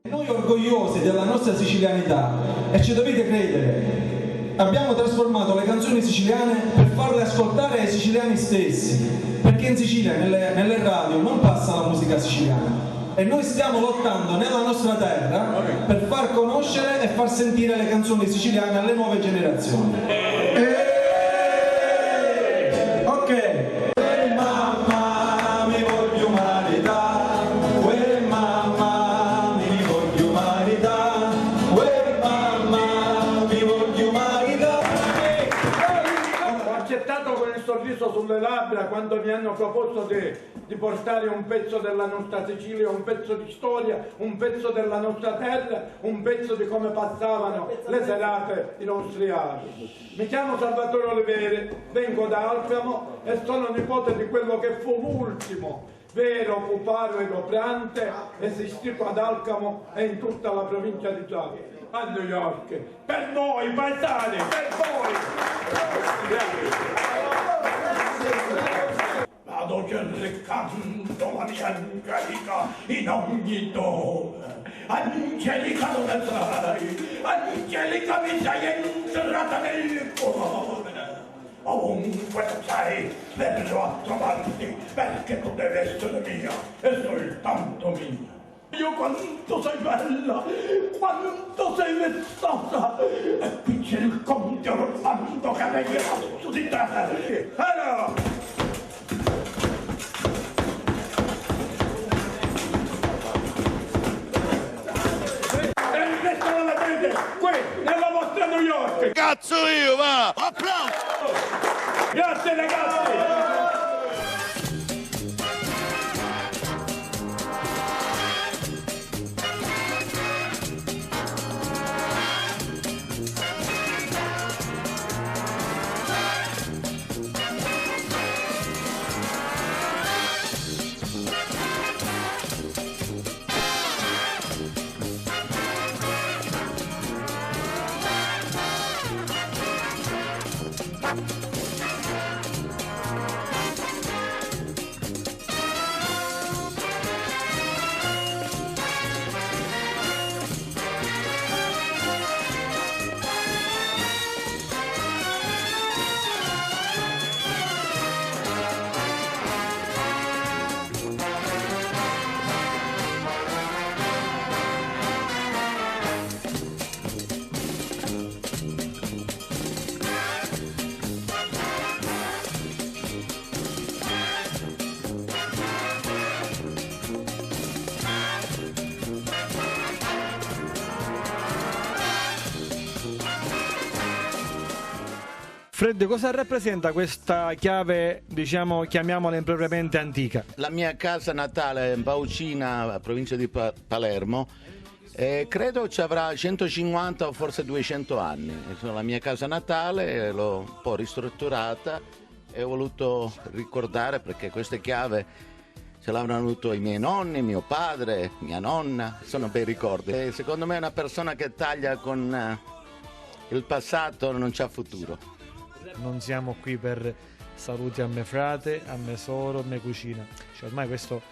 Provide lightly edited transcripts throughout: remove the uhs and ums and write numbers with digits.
Noi orgogliosi della nostra sicilianità, e ci dovete credere, abbiamo trasformato le canzoni siciliane per farle ascoltare ai siciliani stessi, perché in Sicilia nelle radio non passa la musica siciliana e noi stiamo lottando nella nostra terra per far conoscere e far sentire le canzoni siciliane alle nuove generazioni. Ok. Sorriso sulle labbra quando mi hanno proposto di portare un pezzo della nostra Sicilia, un pezzo di storia, un pezzo della nostra terra, un pezzo di come passavano le serate i nostri avi. Mi chiamo Salvatore Oliveri, vengo da Alcamo e sono nipote di quello che fu l'ultimo vero puparo egoprante esistito ad Alcamo e in tutta la provincia di Giacomo, a New York. Per voi paesani, per voi! Vado cercando la mia Angelica in ogni dove. Angelica dove sei? Angelica mi sei entrata nel cuore. Ovunque tu sei, verrò a trovarti, perché tu devi essere mia e soltanto mia. Io quanto sei bella, quanto sei vezzosa, e qui c'è il conte Orlando che regnerà su di te. Allora! Qui, nella vostra New York! Cazzo io, va! Applauso! Grazie ragazzi! Fred, cosa rappresenta questa chiave, diciamo, chiamiamola impropriamente antica? La mia casa natale in Baucina, provincia di Palermo, credo ci avrà 150 o forse 200 anni. La mia casa natale l'ho un po' ristrutturata e ho voluto ricordare, perché queste chiave ce l'hanno avuto i miei nonni, mio padre, mia nonna, sono bei ricordi. E secondo me una persona che taglia con il passato non c'ha futuro. Non siamo qui per saluti a me frate, a me soro, a me cucina. Cioè, ormai questo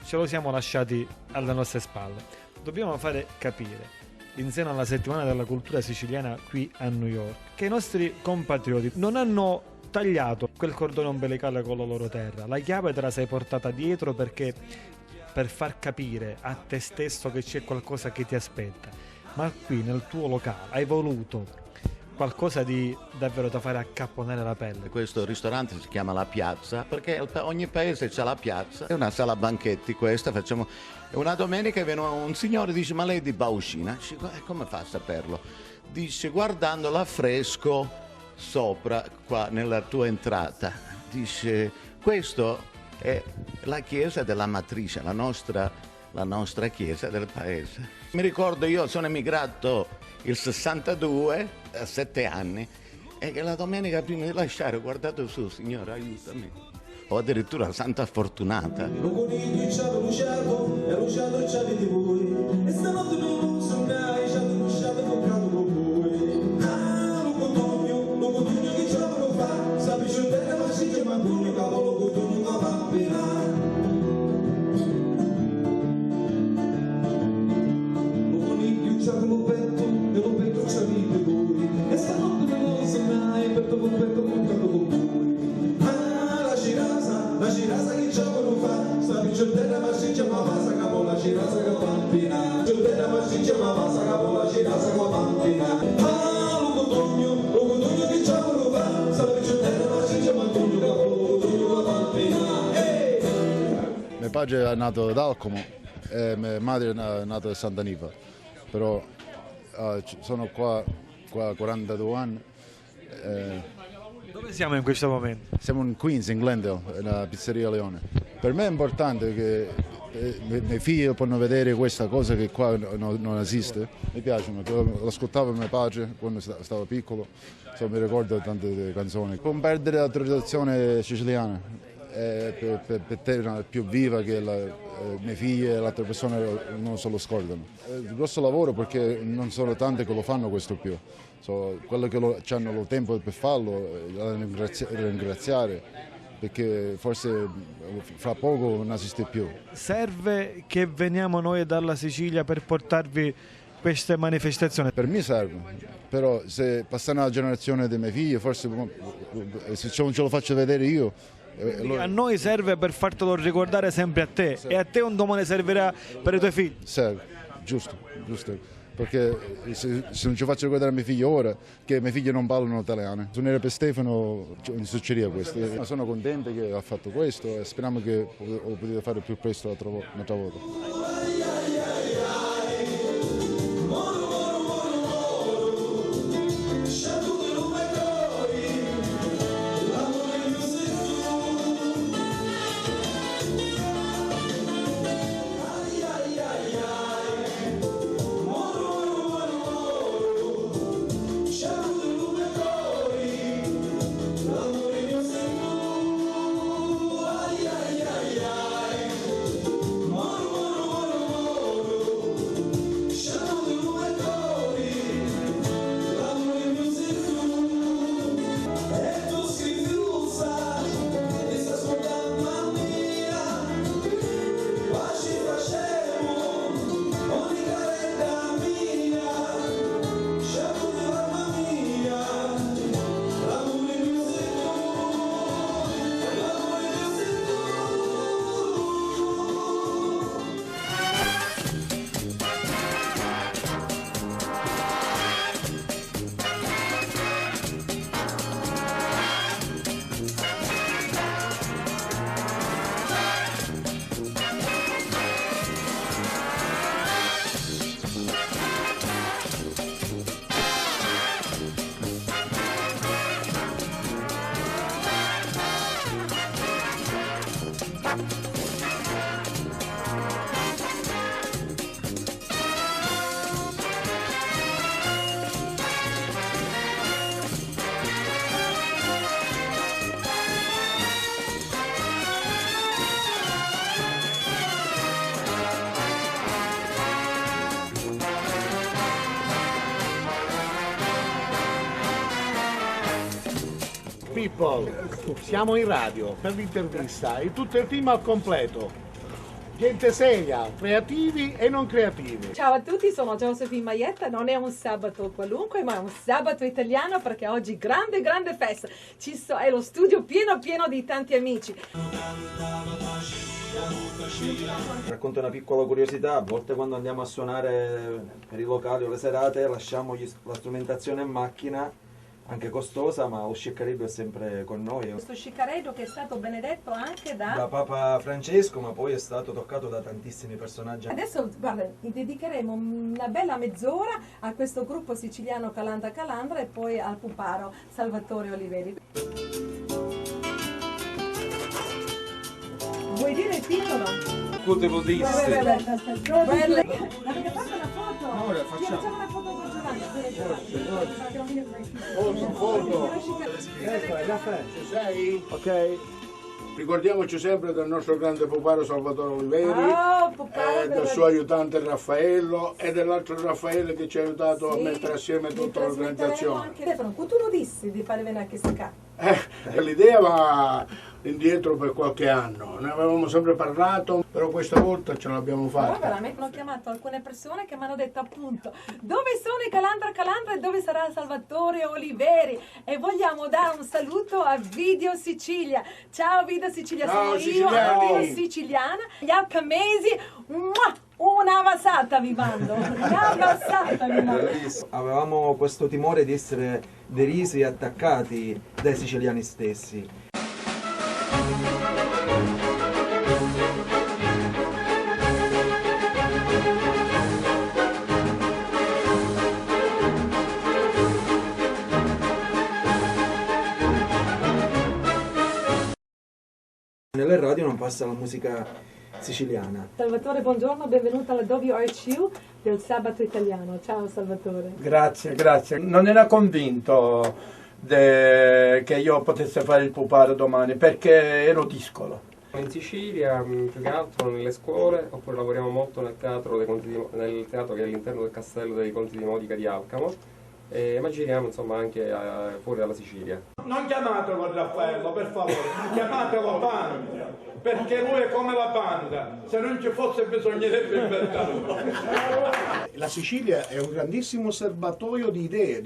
ce lo siamo lasciati alle nostre spalle. Dobbiamo fare capire, in seno alla settimana della cultura siciliana qui a New York, che i nostri compatrioti non hanno tagliato quel cordone ombelicale con la loro terra. La chiave te la sei portata dietro perché per far capire a te stesso che c'è qualcosa che ti aspetta. Ma qui nel tuo locale hai voluto qualcosa di davvero da fare accapponare la pelle. Questo ristorante si chiama La Piazza perché ogni paese c'ha la piazza. È una sala banchetti questa, facciamo. E una domenica viene un signore e dice: ma lei è di Baucina? Dice: come fa a saperlo? Dice: guardando l'affresco sopra qua nella tua entrata. Dice: questo è la chiesa della matrice, la nostra chiesa del paese. Mi ricordo, io sono emigrato il 62 a 7 anni e che la domenica prima di lasciare ho guardato su: Signore aiutami, o addirittura Santa Fortunata. Lo coniglio ci ha bruciato e bruciato ci avete voi e stanotte non sembrai ci avete bruciato toccato con voi. Ah, lo cotugno che ce l'avrò fa sappi c'è terra ma si chiama cotugno cavolo cotugno che fa pena. cirasa che pampina, giù della massiccia ma passa capola cirasa che pampina. Ah, Lucutugno che c'ha voluto fa, sarebbe giù della massiccia ma Lucutugno che pampina. Mio padre è nato ad Alcomo e mia madre è nata a Sant'Anifa, però sono qua 42 anni. Dove siamo in questo momento? Siamo in Queens, in Glendale, nella pizzeria Leone. Per me è importante che i miei figli possono vedere questa cosa che qua non esiste. Mi piacciono, l'ascoltavo mio padre quando stavo piccolo, mi ricordo tante canzoni. Non perdere la tradizione siciliana, per te è più viva che i miei figli e le altre persone non se lo scordano. È un grosso lavoro perché non sono tante che lo fanno questo più. Quello che hanno il tempo per farlo, ringraziare, perché forse fra poco non esiste più. Serve che veniamo noi dalla Sicilia per portarvi queste manifestazioni? Per me serve, però se passa una generazione dei miei figli, forse se non ce lo faccio vedere io. A noi serve per fartelo ricordare sempre a te, e a te un domani servirà per i tuoi figli. Serve, giusto, perché se non ci faccio ricordare a miei figli ora che i miei figli non parlano italiano, se non era per Stefano non succedeva questo. Sono contento che ha fatto questo e speriamo che lo potete fare più presto un'altra volta. People, siamo in radio per l'intervista e tutto il team al completo. Gente seria, creativi e non creativi. Ciao a tutti, sono Josephine Maietta, non è un sabato qualunque, ma è un sabato italiano perché oggi grande festa. È lo studio pieno di tanti amici. Racconto una piccola curiosità: a volte quando andiamo a suonare per i locali o le serate lasciamo la strumentazione in macchina, anche costosa, ma lo sciccareddo è sempre con noi. Questo sciccareddo che è stato benedetto anche da Papa Francesco, ma poi è stato toccato da tantissimi personaggi. Adesso, guarda, dedicheremo una bella mezz'ora a questo gruppo siciliano Calandra Calandra e poi al puparo Salvatore Oliveri. Vuoi dire il titolo? Tutte buddiste. Avete fatto una foto? No, la facciamo. Facciamo una foto con Giovanni. Foto. Ci sei? Ok. Ricordiamoci sempre del nostro grande puparo Salvatore Oliveri, del suo aiutante Raffaello e dell'altro Raffaele che ci ha aiutato a mettere assieme tutta l'organizzazione. Stefano, tu lo dissi di fare venire a questa casa. L'idea va indietro per qualche anno, ne avevamo sempre parlato, però questa volta ce l'abbiamo Però fatta. veramente ho chiamato alcune persone che mi hanno detto appunto dove sono i Calandra e dove sarà Salvatore Oliveri, e vogliamo dare un saluto a Video Sicilia. Ciao Video Sicilia, Ciao, sono siciliani. io siciliana, gli alcamesi, Una vasata vi mando, una vasata vi mando. Avevamo questo timore di essere derisi e attaccati dai siciliani stessi. Nelle radio non passa la musica siciliana. Salvatore, buongiorno, benvenuto alla WRCU del Sabato Italiano. Ciao Salvatore. Grazie, grazie. Non era convinto che io potesse fare il puparo domani perché ero discolo. In Sicilia, più che altro nelle scuole, oppure lavoriamo molto nel teatro, nel teatro che è all'interno del castello dei Conti di Modica di Alcamo, ma giriamo insomma anche fuori dalla Sicilia. Non chiamatelo Raffaello, per favore, chiamatelo Panda, perché lui è come la panda, se non ci fosse bisognerebbe inventarlo. La Sicilia è un grandissimo serbatoio di idee.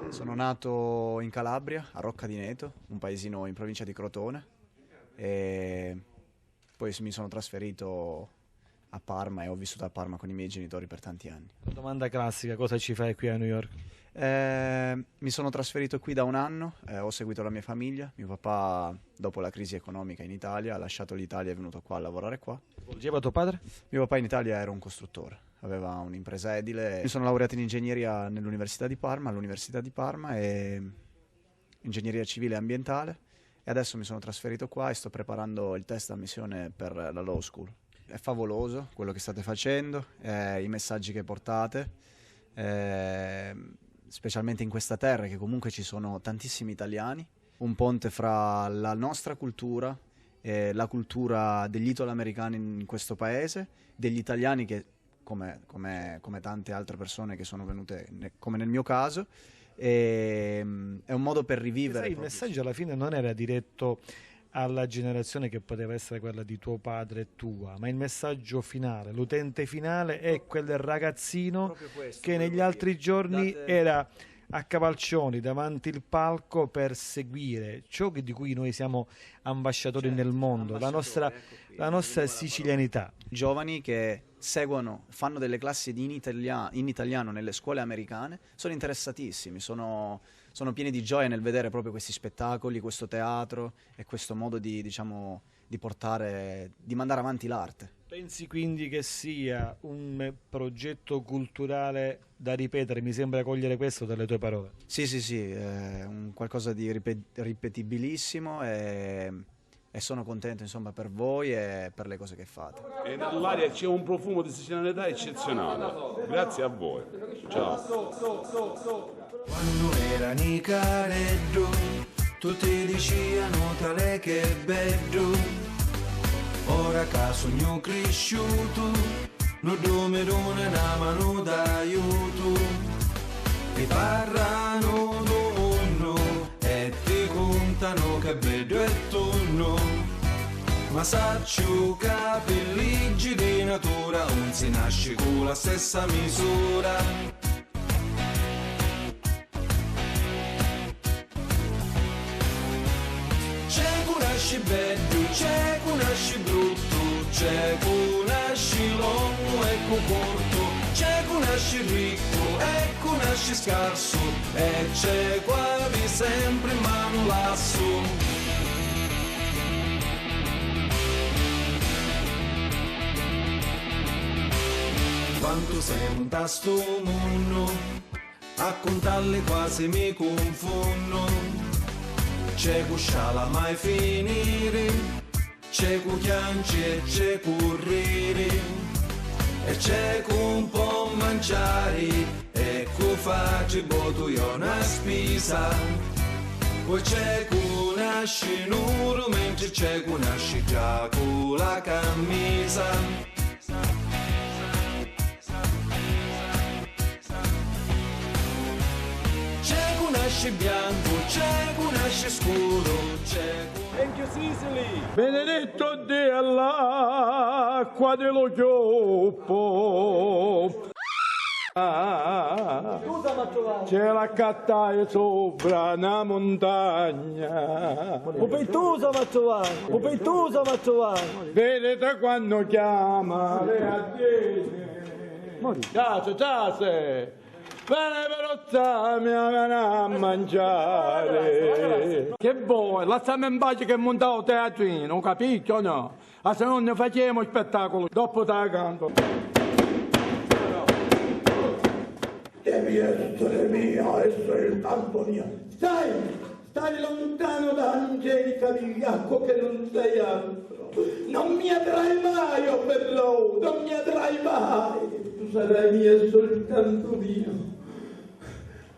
Sono nato in Calabria, a Rocca di Neto, un paesino in provincia di Crotone, e poi mi sono trasferito a Parma e ho vissuto a Parma con i miei genitori per tanti anni. Domanda classica, cosa ci fai qui a New York? Mi sono trasferito qui da un anno, ho seguito la mia famiglia. Mio papà, dopo la crisi economica in Italia, ha lasciato l'Italia e è venuto qua a lavorare qua. Svolgeva tuo padre? Mio papà in Italia era un costruttore, aveva un'impresa edile. Mi sono laureato in ingegneria all'Università di Parma e ingegneria civile e ambientale, e adesso mi sono trasferito qua e sto preparando il test ammissione per la Law School. È favoloso quello che state facendo, i messaggi che portate, specialmente in questa terra che comunque ci sono tantissimi italiani, un ponte fra la nostra cultura e la cultura degli italo-americani in questo paese, degli italiani che come tante altre persone che sono venute, come nel mio caso, è un modo per rivivere. Sai, il messaggio alla fine non era diretto alla generazione che poteva essere quella di tuo padre e tua, ma il messaggio finale, l'utente finale è quel ragazzino che negli altri giorni era a Cavalcioni davanti il palco per seguire ciò di cui noi siamo ambasciatori nel mondo, la nostra sicilianità. Giovani che seguono, fanno delle classi in italiano nelle scuole americane, sono interessatissimi, sono pieni di gioia nel vedere proprio questi spettacoli, questo teatro e questo modo di mandare avanti l'arte. Pensi quindi che sia un progetto culturale da ripetere? Mi sembra cogliere questo dalle tue parole. Sì, è un qualcosa di ripetibilissimo e sono contento insomma per voi e per le cose che fate. E nell'aria c'è un profumo di sicilianità eccezionale. Grazie a voi. Ciao. Quando era nicareddo, tutti dicevano tale che bello. Ora che sono cresciuto, non mi dona una mano d'aiuto. Ti parlano d'onno e ti contano che bello è tonno. Ma saccio capelli di natura, non si nasce con la stessa misura. C'è bello, c'è nasci brutto, c'è nasci longo e corto, c'è nasci ricco e nasci scarso, e c'è quasi sempre in mano lasso. quanto siamo in tasto mondo, a contarle quasi mi confondo. C'è cusciala mai finire, c'è cu chianci e c'è correre, e c'è cu un po' mangiare, e cu facci botu io una spesa. Poi c'è cu nasce nuro, mentre c'è cu nasce già cu la camisa. Nasce bianco, c'è un nasce scuro, c'è Thank you Sicily! Benedetto Dio all'acqua dello ghioppo. C'è la cattaia sopra una montagna. Popettosa Mattovani. Vedete quando chiama le addiene. Ciao. Bene però mi viene a mangiare. Che vuoi? Lasciami in pace che montavo teatrino, capito o no? Ma se non ne facciamo spettacolo, dopo te la canto. Devi essere mia, essere il tanto mia. Stai lontano da Angelica Vigliacco che non sei altro. Non mi avrai mai, oh bello, non mi avrai mai. Tu sarai mia soltanto mio.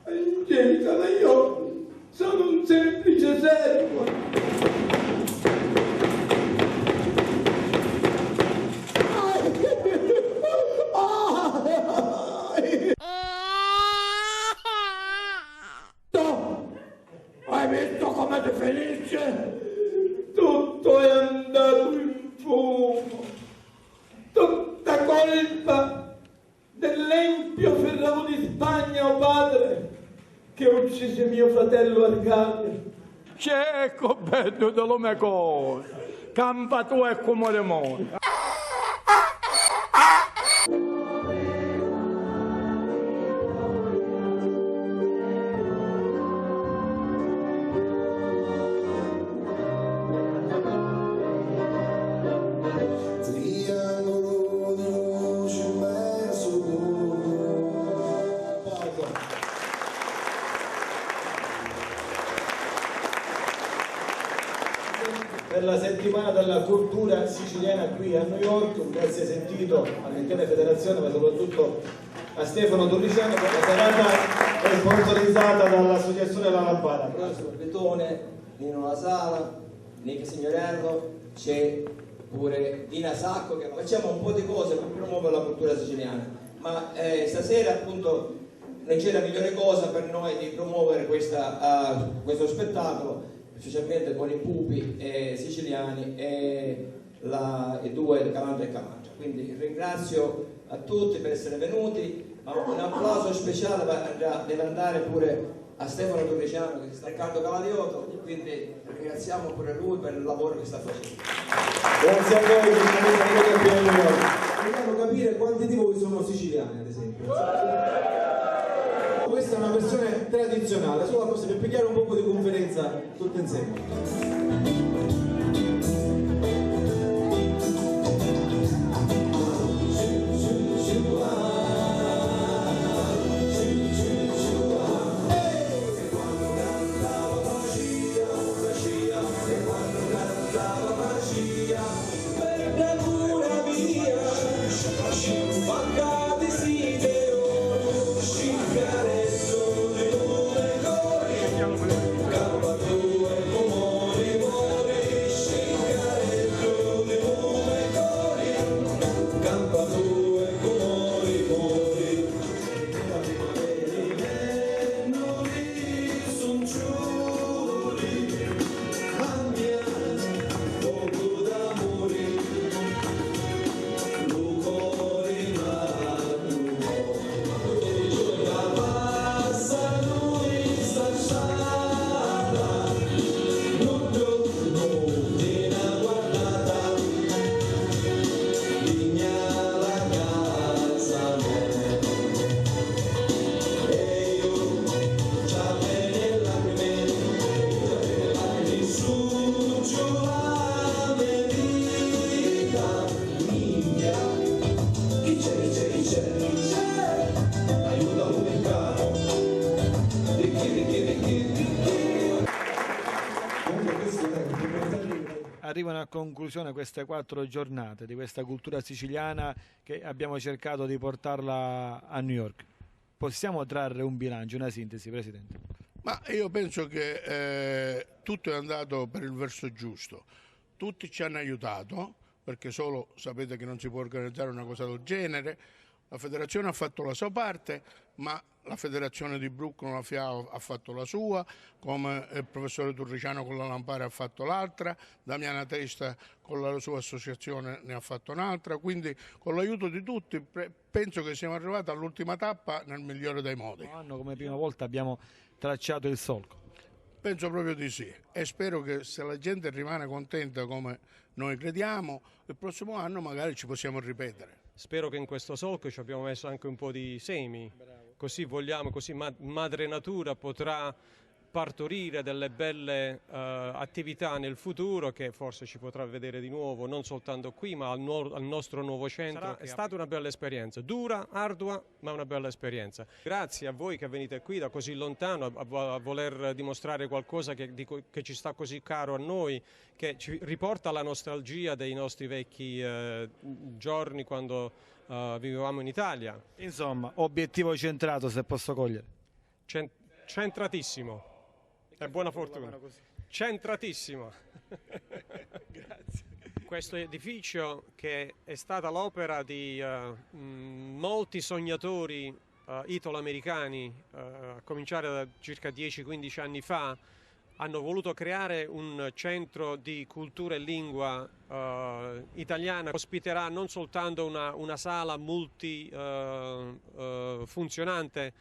Angelica, ma io sono un semplice servo. Hai visto come sei felice? Tutto è andato in fumo. Tutta colpa dell'empio Ferrao di Spagna, o padre, che uccise mio fratello Arcadio. Cieco bello della mia cosa, campa tu e come le mori. Per la settimana della cultura siciliana qui a New York, un grazie sentito all'intera federazione, ma soprattutto a Stefano Torriciano, per la serata è sponsorizzata dall'associazione La Lampara. Professor Betone, Nino La Sala, Nick Signorello, c'è pure Dina Sacco, che facciamo un po' di cose per promuovere la cultura siciliana, ma stasera appunto non c'era migliore cosa per noi di promuovere questo spettacolo, specialmente con i pupi siciliani e i due Calandra e Camangia. Quindi ringrazio a tutti per essere venuti, ma un applauso speciale deve andare pure a Stefano Torriciano che si sta Riccardo Cavaliotto, quindi ringraziamo pure lui per il lavoro che sta facendo. Grazie a voi che siete venuti qui a New York. Vogliamo capire quanti di voi sono siciliani, ad esempio. Questa è una versione tradizionale, solo forse per pigliare un po' di conferenza tutte insieme. Campa tu e comori, mori, arrivano a conclusione queste 4 giornate di questa cultura siciliana che abbiamo cercato di portarla a New York. Possiamo trarre un bilancio, una sintesi, Presidente? Ma io penso che tutto è andato per il verso giusto. Tutti ci hanno aiutato, perché solo sapete che non si può organizzare una cosa del genere. La federazione ha fatto la sua parte, ma la federazione di Brooklyn, la FIAO, ha fatto la sua, come il professore Turriciano con la Lampare ha fatto l'altra, Damiana Testa con la sua associazione ne ha fatto un'altra, quindi con l'aiuto di tutti penso che siamo arrivati all'ultima tappa nel migliore dei modi. Anno come prima volta abbiamo tracciato il solco. Penso proprio di sì, e spero che se la gente rimane contenta come noi crediamo, il prossimo anno magari ci possiamo ripetere. Spero che in questo solco ci abbiamo messo anche un po' di semi, così madre natura potrà partorire delle belle attività nel futuro che forse ci potrà vedere di nuovo, non soltanto qui ma al nostro nuovo centro. È stata una bella esperienza, dura, ardua, ma una bella esperienza. Grazie a voi che venite qui da così lontano a voler dimostrare qualcosa che ci sta così caro a noi, che ci riporta alla nostalgia dei nostri vecchi giorni quando vivevamo in Italia. Insomma, obiettivo centrato, se posso cogliere. Centratissimo. E buona fortuna. Centratissimo. Grazie. Questo edificio, che è stata l'opera di molti sognatori italo-americani, a cominciare da circa 10-15 anni fa, hanno voluto creare un centro di cultura e lingua italiana. Ospiterà non soltanto una sala multifunzionante,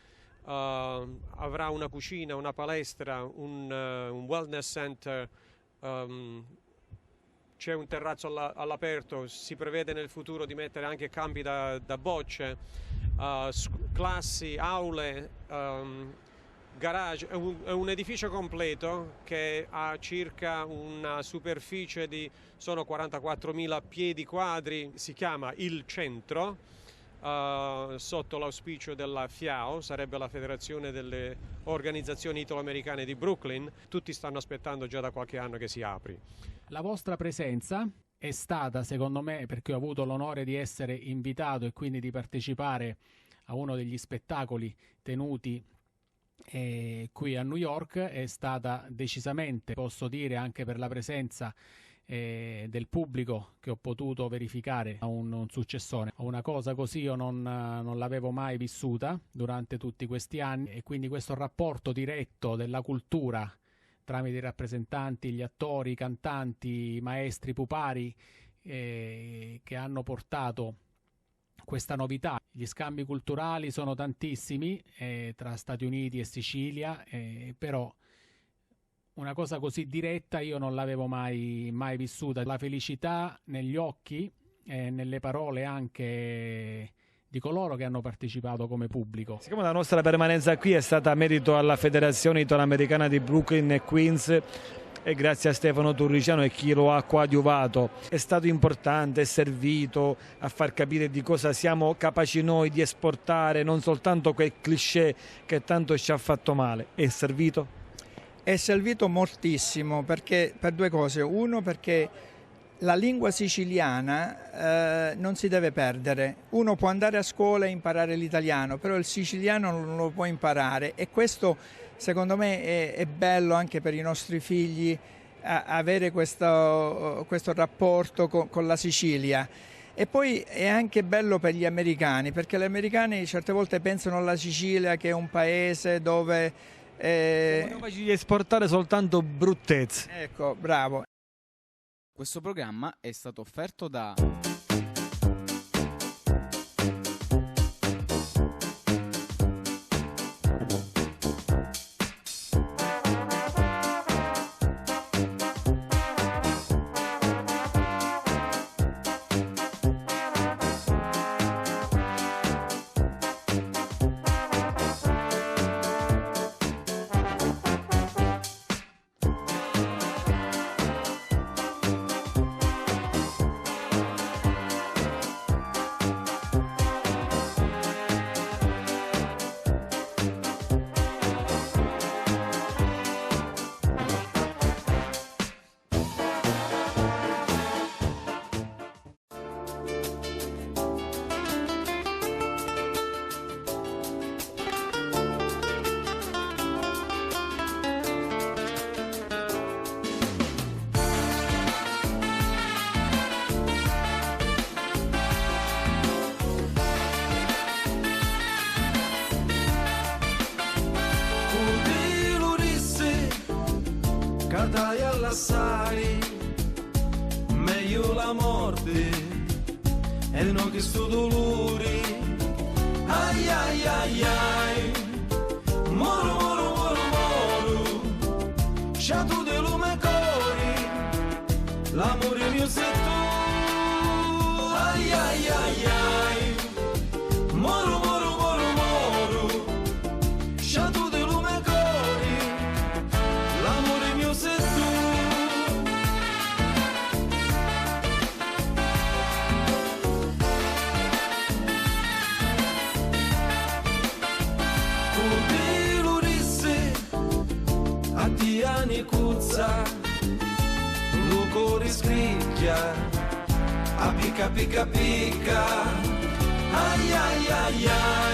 avrà una cucina, una palestra, un wellness center, c'è un terrazzo all'aperto, si prevede nel futuro di mettere anche campi da bocce, classi, aule, garage. È un edificio completo che ha circa una superficie di 44.000 piedi quadri, si chiama Il Centro. Sotto l'auspicio della FIAO, sarebbe la Federazione delle Organizzazioni Italo-Americane di Brooklyn. Tutti stanno aspettando già da qualche anno che si apri. La vostra presenza è stata, secondo me, perché ho avuto l'onore di essere invitato e quindi di partecipare a uno degli spettacoli tenuti qui a New York, è stata decisamente, posso dire, anche per la presenza del pubblico che ho potuto verificare, un successone. Una cosa così io non l'avevo mai vissuta durante tutti questi anni, e quindi questo rapporto diretto della cultura tramite i rappresentanti, gli attori, i cantanti, i maestri, i pupari che hanno portato questa novità. Gli scambi culturali sono tantissimi tra Stati Uniti e Sicilia, però una cosa così diretta io non l'avevo mai vissuta. La felicità negli occhi e nelle parole anche di coloro che hanno partecipato come pubblico. Siccome la nostra permanenza qui è stata a merito alla Federazione Italo-Americana di Brooklyn e Queens e grazie a Stefano Turriciano e chi lo ha coadiuvato, è stato importante, è servito a far capire di cosa siamo capaci noi di esportare, non soltanto quel cliché che tanto ci ha fatto male. È servito? È servito moltissimo, perché per due cose. Uno, perché la lingua siciliana non si deve perdere. Uno può andare a scuola e imparare l'italiano, però il siciliano non lo può imparare, e questo secondo me è bello anche per i nostri figli, avere questo rapporto con la Sicilia. E poi è anche bello per gli americani, perché gli americani certe volte pensano alla Sicilia che è un paese dove siamo capaci di esportare soltanto bruttezze. Ecco, bravo. Questo programma è stato offerto da assai, meglio la morte e non che sto dolore. Ai ai ai ai, moro moro moro moro, c'ha tu de lume cori, l'amore mio sei tu. Ai ai ai ai, moro moro moro moro, c'ha tu de lume cori, l'amore mio sei tu. Anni cuzza, lo cuore scricchia, a picca picca picca, ai ai ai ai.